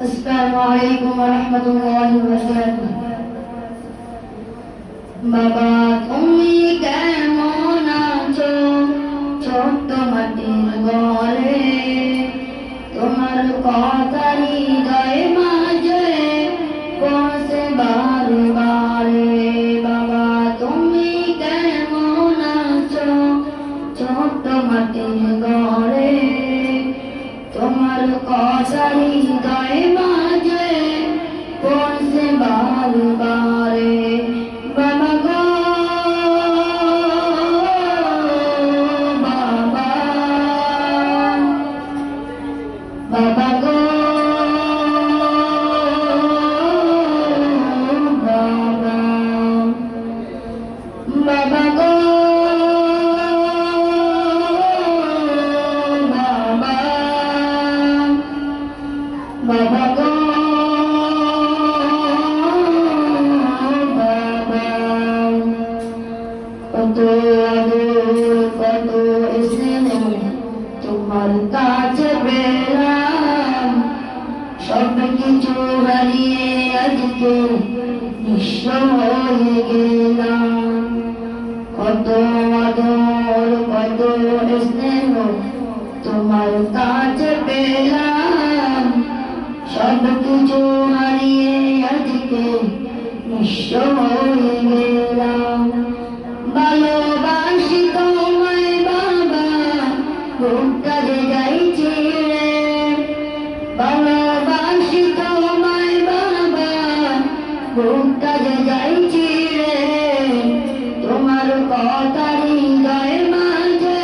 আসসালামু আলাইকুম ওয়া রাহমাতুল্লাহি ওয়া বারাকাতুহু। বাবা তুমি কেমন আছো? ছোট্ট মাটির ঘরে তোমার কথা হৃদয়ে মাঝে পৌঁছে বারে বারে। বাবা তুমি কেমন আছো? ছোট্ট মাটির ঘরে তোমার কথা হৃদয়ে মাঝে পৌঁছে বারে বারে। বাবা গো বাবা, বাবা গো বাবা, বাবা গো বাবা, বাবা গো বাবা। কত আদর কত স্নেহ তোমার কাছে পেলাম, সব কিছু হারিয়ে আজকে নিঃস্ব হয়ে গেলাম। কত আদর কত স্নেহ তোমার কাছে পেলাম, সব কিছু হারিয়ে আজকে নিঃস্ব হয়ে গেলাম। ভালোবাসি তোমায় বাবা, বুকটা যে যাই ছিঁড়ে। ভালোবাসি তোমায় বাবা, বুকটা যে যাই ছিঁড়ে। তোমার কথা হৃদয়ের মাঝে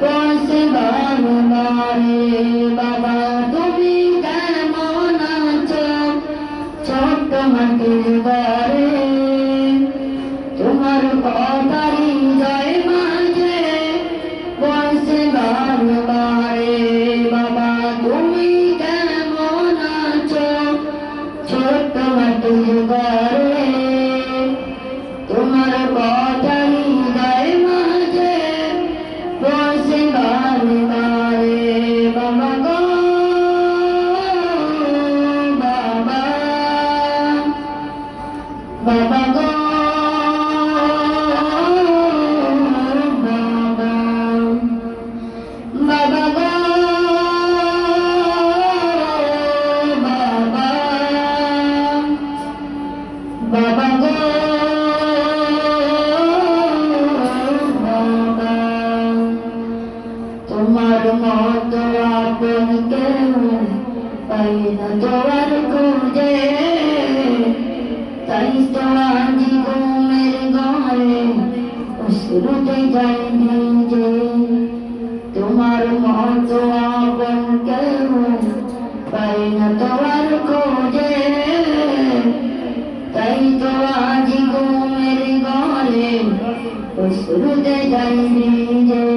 পৌঁছে বারে বারে। বাবা তুমি কেমন আছো? ছোট্ট মাটির ঘরে তোমার কথা হৃদয়ের মাঝে পৌঁছে বারে বারে। বাবা তুমি কেমন আছো? ছোট্ট মাটির ঘরে তোমার কথা হৃদয়ের মাঝে পৌঁছে বারে বারে। বাবা গো বাবা, বাবা গো বাবা, বাবা গো বাবা, বাবা গো বাবা। তোমার মতো আপন কেউ পাই না তোমার খুঁজে, তাই তো আজ ঘুমের ঘরে অশ্রুতে যাই ভিজে। তোমার মতো আপন কেউ পাই না তোমার খোঁজে, তাই তো আজ ঘুমের ঘরে অশ্রুতে যাই ভিজে।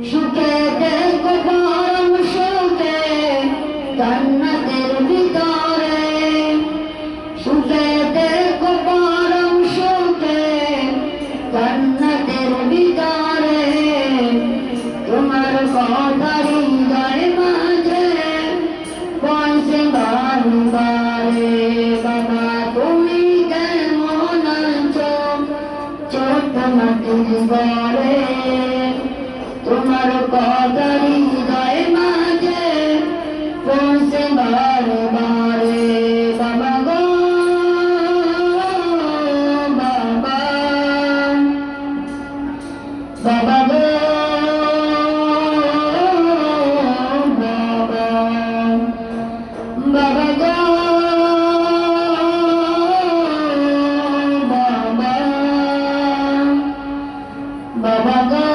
সুখে দেখো পরম সুখে জান্নাতের ভিতরে, সুখে দেখো পরম সুখে জান্নাতের ভিতরে। তোমার কথা হৃদয়ের মাঝে পৌঁছে বারে বারে। বাবা তুমি কেমন আছো? ছোট্ট মাটির ঘরে তোমার কথা হৃদয়ের মাঝে পৌঁছে বারে বারে। বাবা গো বাবা, বাবা গো বাবা, বাবা গো বাবা, বাবা গো